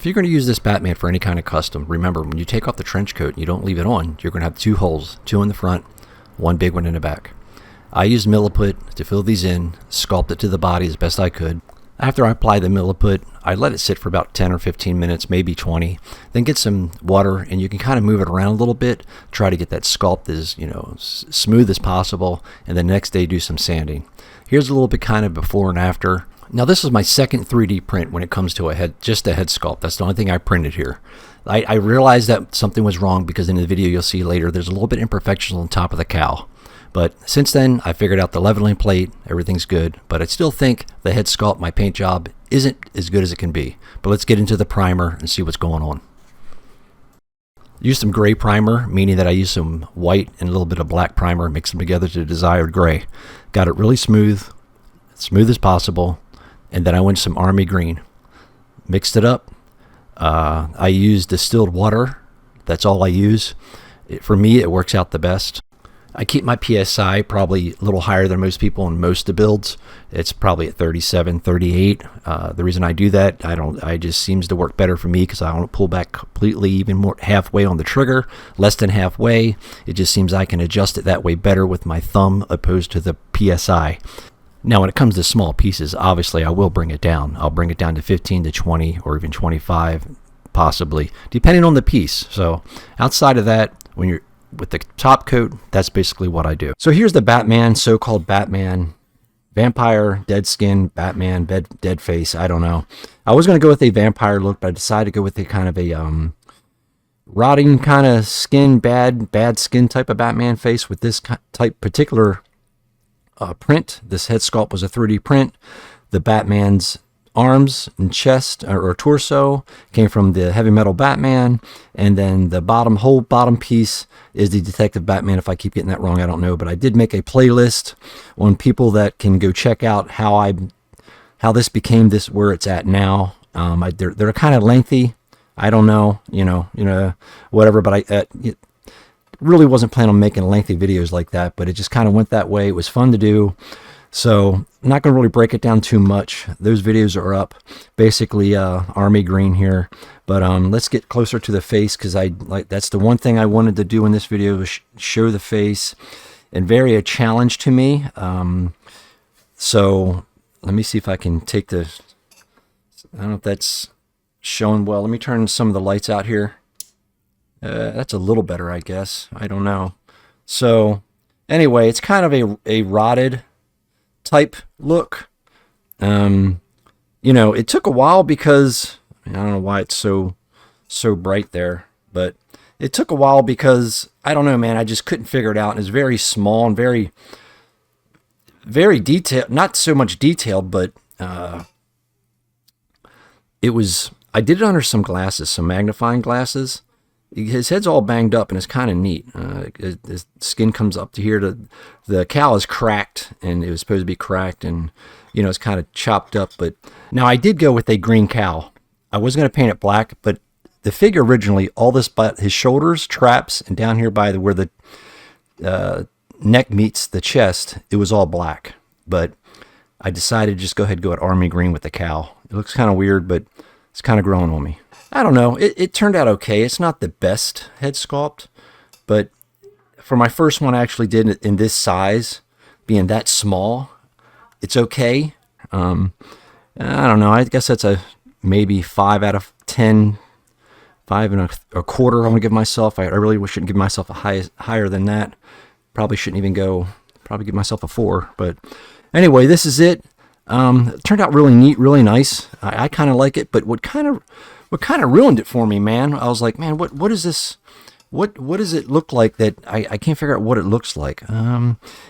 If you're going to use this Batman for any kind of custom, remember when you take off the trench coat and you don't leave it on, you're going to have 2 holes, 2 in the front, 1 big one in the back. I used Milliput to fill these in, sculpt it to the body as best I could. After I apply the Milliput, I let it sit for about 10 or 15 minutes, maybe 20. Then get some water and you can kind of move it around a little bit, try to get that sculpt as, smooth as possible, and the next day do some sanding. Here's a little bit kind of before and after. Now this is my second 3D print when it comes to just a head sculpt. That's the only thing I printed here. I realized that something was wrong because in the video you'll see later there's a little bit imperfections on top of the cowl. But since then, I figured out the leveling plate, everything's good. But I still think the head sculpt, my paint job, isn't as good as it can be. But let's get into the primer and see what's going on. Use some gray primer, meaning that I use some white and a little bit of black primer, mix them together to the desired gray. Got it really smooth as possible. And then I went some army green. Mixed it up. I used distilled water. That's all I use. For me, it works out the best. I keep my PSI probably a little higher than most people in most of the builds. It's probably at 37, 38. The reason I do that, I just seems to work better for me because I don't pull back completely, even more halfway on the trigger, less than halfway. It just seems I can adjust it that way better with my thumb opposed to the PSI. Now, when it comes to small pieces, obviously I will bring it down. I'll bring it down to 15 to 20 or even 25, possibly, depending on the piece. So outside of that, when you're with the top coat, that's basically what I do. So here's the Batman, so-called Batman, vampire, dead skin, Batman, dead face, I don't know. I was going to go with a vampire look, but I decided to go with a kind of a rotting kind of skin, bad skin type of Batman face with this particular print. This head sculpt was a 3D print. The Batman's arms and chest or torso came from the Heavy Metal Batman, and then the whole bottom piece is the Detective Batman. If I keep getting that wrong, I don't know, but I did make a playlist on people that can go check out how this became this where it's at now. They're kind of lengthy. I don't know, whatever, but I really wasn't planning on making lengthy videos like that, but it just kind of went that way. It was fun to do. So I'm not going to really break it down too much. Those videos are up. Basically, army green here. But let's get closer to the face because that's the one thing I wanted to do in this video was show the face, and very a challenge to me. So let me see if I can take the. I don't know if that's showing well. Let me turn some of the lights out here. That's a little better, I guess. I don't know. So anyway, it's kind of a rotted type look. It took a while because I don't know why it's so bright there, but it took a while because I don't know, man, I just couldn't figure it out. It's very small and very, very detailed, not so much detailed, but I did it under some glasses, some magnifying glasses. His head's all banged up and it's kind of neat. His skin comes up to here. The cowl is cracked, and it was supposed to be cracked, and it's kind of chopped up. But now I did go with a green cowl. I was going to paint it black, but the figure originally, all this but his shoulders, traps, and down here by where the neck meets the chest, it was all black. But I decided to just go ahead and go at army green with the cowl. It looks kind of weird, but it's kind of growing on me. I don't know. It turned out okay. It's not the best head sculpt, but for my first one I actually did it in this size, being that small, it's okay. I don't know. I guess that's a maybe 5 out of 10, 5 and a quarter. I'm going to give myself. I really shouldn't give myself a higher than that. Probably shouldn't even go. Probably give myself a 4. But anyway, this is it. It turned out really neat, really nice. I kind of like it, but what kind of ruined it for me, man, I was like, man, what is this? What does it look like that I can't figure out what it looks like?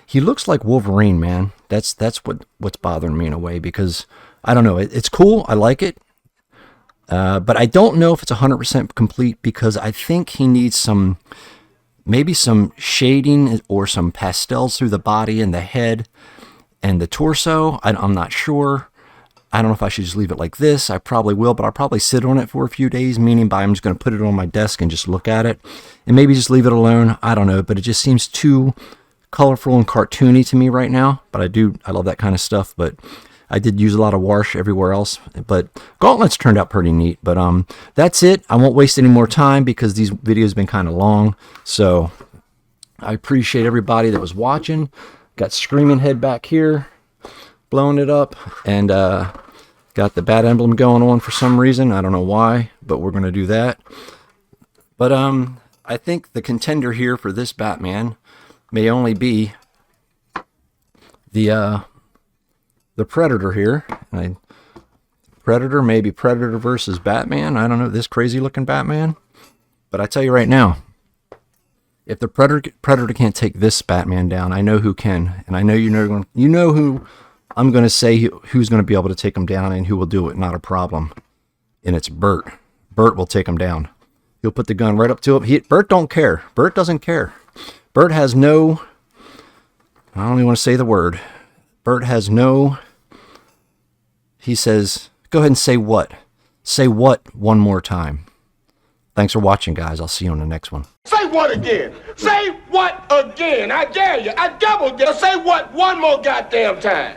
He looks like Wolverine, man. That's what's bothering me in a way, because I don't know. It's cool. I like it. But I don't know if it's 100% complete, because I think he needs maybe some shading or some pastels through the body and the head and the torso. I'm not sure. I don't know if I should just leave it like this. I probably will, but I'll probably sit on it for a few days, meaning I'm just going to put it on my desk and just look at it and maybe just leave it alone. I don't know, but it just seems too colorful and cartoony to me right now. But I love that kind of stuff. But I did use a lot of wash everywhere else, but gauntlets turned out pretty neat. But that's it. I won't waste any more time because these videos have been kind of long. So I appreciate everybody that was watching. Got Screaming Head back here, blowing it up, and got the bat emblem going on for some reason. I don't know why, but we're going to do that. But I think the contender here for this Batman may only be the Predator here. Predator, maybe Predator versus Batman. I don't know, this crazy looking Batman. But I tell you right now, if the Predator can't take this Batman down, I know who can. And I know you know who I'm going to say who's going to be able to take him down and who will do it. Not a problem. And it's Burt. Burt will take him down. He'll put the gun right up to him. Burt don't care. Burt doesn't care. Burt has no... I don't even want to say the word. Burt has no... He says, go ahead and say what. Say what one more time. Thanks for watching, guys. I'll see you on the next one. Say what again? Say what again? I dare you. I double dare. Say what one more goddamn time.